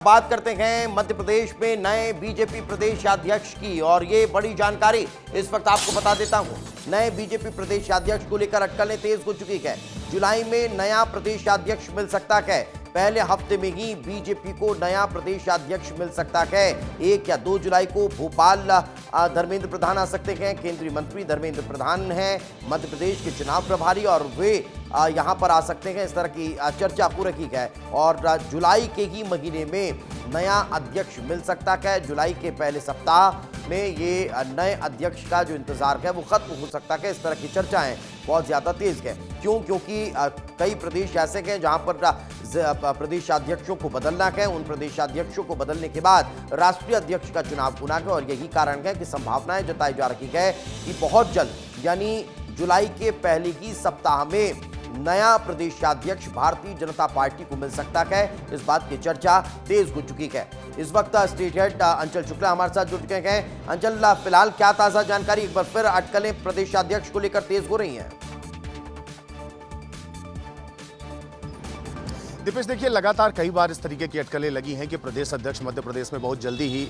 बात करते हैं मध्य प्रदेश में नए बीजेपी प्रदेश अध्यक्ष की, और ये बड़ी जानकारी इस वक्त आपको बता देता हूं। नए बीजेपी प्रदेश अध्यक्ष को लेकर अटकलें तेज हो चुकी है। जुलाई में नया प्रदेश अध्यक्ष मिल सकता है। पहले हफ्ते में ही बीजेपी को नया प्रदेश अध्यक्ष मिल सकता है। 1 या 2 जुलाई को भोपाल धर्मेंद्र प्रधान आ सकते हैं। केंद्रीय मंत्री धर्मेंद्र प्रधान हैं मध्य प्रदेश के चुनाव प्रभारी, और वे यहां पर आ सकते हैं। इस तरह की चर्चा पूरी की है, और जुलाई के ही महीने में नया अध्यक्ष मिल सकता है। जुलाई के पहले सप्ताह में ये नए अध्यक्ष का जो इंतजार है वो खत्म हो सकता है। इस तरह की चर्चाएं बहुत ज्यादा तेज है। क्योंकि कई प्रदेश ऐसे हैं जहां पर प्रदेश अध्यक्षों को बदलना है। उन प्रदेश अध्यक्षों को बदलने के बाद राष्ट्रीय अध्यक्ष का चुनाव होना है, और यही कारण है कि संभावनाएं जताई जा रही है कि बहुत जल्द यानी जुलाई के पहले ही सप्ताह में नया प्रदेशाध्यक्ष भारतीय जनता पार्टी को मिल सकता है। इस बात की चर्चा तेज हो चुकी है। इस वक्त स्टेट हेड अंचल शुक्ला हमारे साथ जुड़ चुके हैं। अंचल, फिलहाल क्या ताजा जानकारी? एक बार फिर अटकलें प्रदेशाध्यक्ष को लेकर तेज हो रही हैं। दीपेश, देखिए, लगातार कई बार इस तरीके की अटकलें लगी हैं कि प्रदेश अध्यक्ष मध्य प्रदेश में बहुत जल्दी ही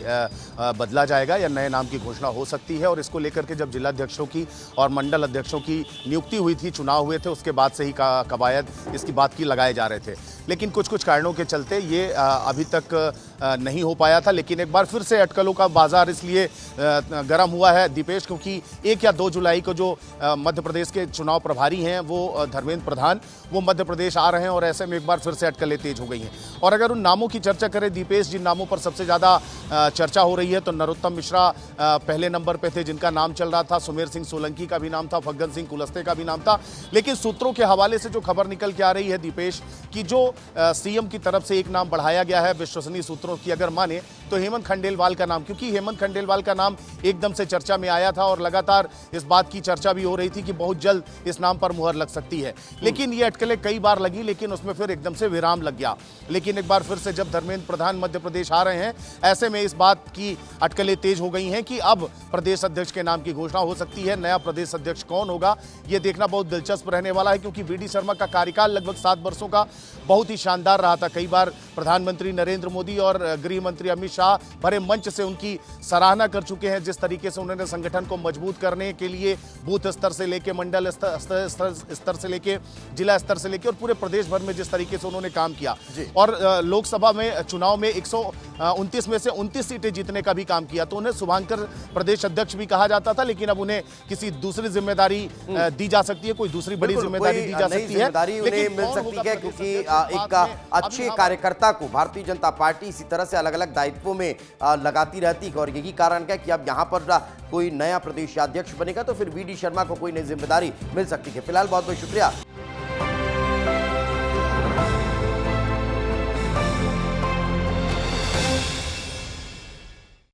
बदला जाएगा या नए नाम की घोषणा हो सकती है। और इसको लेकर के जब जिलाध्यक्षों की और मंडल अध्यक्षों की नियुक्ति हुई थी, चुनाव हुए थे, उसके बाद से ही कवायद इसकी बात की लगाए जा रहे थे। लेकिन कुछ कारणों के चलते ये अभी तक नहीं हो पाया था। लेकिन एक बार फिर से अटकलों का बाजार इसलिए गर्म हुआ है दीपेश, क्योंकि 1 या 2 जुलाई को जो मध्य प्रदेश के चुनाव प्रभारी हैं वो धर्मेंद्र प्रधान वो मध्य प्रदेश आ रहे हैं, और ऐसे में एक बार फिर से अटकलें तेज हो गई हैं। और अगर उन नामों की चर्चा करें दीपेश, जिन नामों पर सबसे ज़्यादा चर्चा हो रही है, तो नरोत्तम मिश्रा पहले नंबर पे थे, जिनका नाम चल रहा था। सुमेर सिंह सोलंकी का भी नाम था, फग्गन सिंह कुलस्ते का भी नाम था। लेकिन सूत्रों के हवाले से जो खबर निकल के आ रही है दीपेश, कि जो सीएम की तरफ से एक नाम बढ़ाया गया है, विश्वसनीय सूत्रों की अगर माने तो हेमंत खंडेलवाल का नाम, क्योंकि हेमंत खंडेलवाल का नाम एकदम से चर्चा में आया था और लगातार इस बात की चर्चा भी हो रही थी कि बहुत जल्द इस नाम पर मुहर लग सकती है। लेकिन ये अटकलें कई बार लगी, लेकिन उसमें फिर एकदम से विराम लग गया। लेकिन एक बार फिर से जब धर्मेंद्र प्रधान मध्य प्रदेश आ रहे हैं, ऐसे में इस बात की अटकलें तेज हो गई हैं कि अब प्रदेश अध्यक्ष के नाम की घोषणा हो सकती है। नया प्रदेश अध्यक्ष कौन होगा, ये देखना बहुत दिलचस्प रहने वाला है, क्योंकि वीडी शर्मा का कार्यकाल लगभग 7 वर्षों का बहुत ही शानदार रहा था। कई बार प्रधानमंत्री नरेंद्र मोदी और गृह मंत्री अमित शाह बड़े मंच से उनकी सराहना कर चुके हैं। जिस तरीके से उन्होंने संगठन को मजबूत करने के लिए बूथ स्तर से लेकर मंडल स्तर से लेकर जिला स्तर से लेकर और पूरे प्रदेश भर में जिस तरीके से उन्होंने काम किया, और लोकसभा में चुनाव में 129 में से 29 सीटें जीतने का भी काम किया। तो उन्हें शुभांकर प्रदेश अध्यक्ष भी कहा जाता था, लेकिन अब उन्हें किसी दूसरी जिम्मेदारी दी जा सकती है, कोई दूसरी बड़ी जिम्मेदारी दी जा सकती है, लेकिन मिल सकती है, क्योंकि एक अच्छे कार्यकर्ता को भारतीय जनता पार्टी इसी तरह से अलग अलग दायित्वों में लगाती रहती है। और यही कारण है कि अब यहाँ पर कोई नया प्रदेश अध्यक्ष बनेगा तो फिर वीडी शर्मा को कोई नई जिम्मेदारी मिल सकती है। फिलहाल बहुत बहुत शुक्रिया।